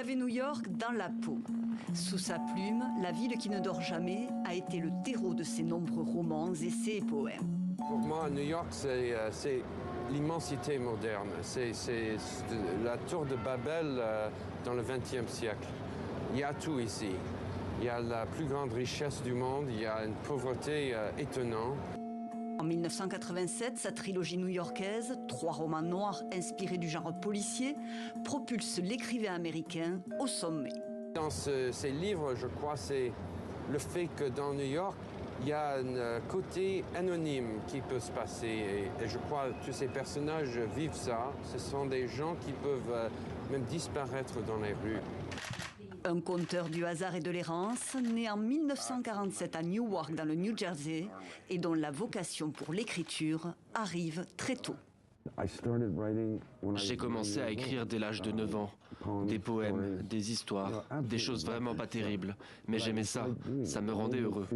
avait New York dans la peau. Sous sa plume, la ville qui ne dort jamais a été le terreau de ses nombreux romans, essais et poèmes. Pour moi, New York, c'est l'immensité moderne. C'est la tour de Babel dans le XXe siècle. Il y a tout ici. Il y a la plus grande richesse du monde, il y a une pauvreté étonnante. En 1987, sa trilogie new-yorkaise, 3 romans noirs inspirés du genre policier, propulse l'écrivain américain au sommet. Dans ces livres, je crois, c'est le fait que dans New York, il y a un côté anonyme qui peut se passer. Et je crois que tous ces personnages vivent ça. Ce sont des gens qui peuvent même disparaître dans les rues. Un conteur du hasard et de l'errance, né en 1947 à Newark dans le New Jersey, et dont la vocation pour l'écriture arrive très tôt. J'ai commencé à écrire dès l'âge de 9 ans. Des poèmes, des histoires, des choses vraiment pas terribles. Mais j'aimais ça, ça me rendait heureux.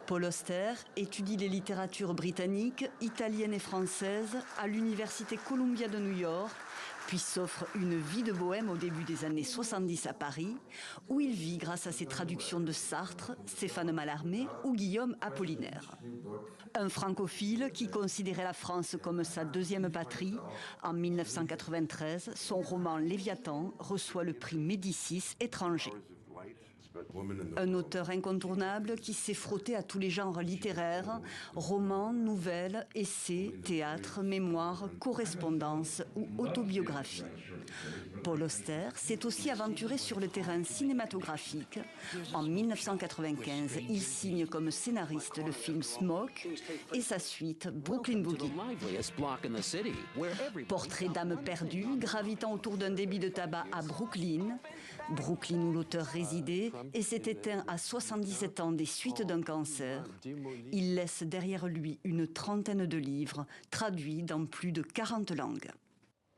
Paul Auster étudie les littératures britanniques, italiennes et françaises à l'Université Columbia de New York, puis s'offre une vie de bohème au début des années 70 à Paris, où il vit grâce à ses traductions de Sartre, Stéphane Mallarmé ou Guillaume Apollinaire. Un francophile qui considérait la France comme sa deuxième patrie, en 1993, son roman Léviathan reçoit le prix Médicis étranger. Un auteur incontournable qui s'est frotté à tous les genres littéraires, romans, nouvelles, essais, théâtre, mémoires, correspondances ou autobiographies. Paul Auster s'est aussi aventuré sur le terrain cinématographique. En 1995, il signe comme scénariste le film Smoke et sa suite Brooklyn Boogie. Portrait d'âme perdue gravitant autour d'un débit de tabac à Brooklyn où l'auteur résidait et s'est éteint à 77 ans des suites d'un cancer. Il laisse derrière lui une trentaine de livres traduits dans plus de 40 langues.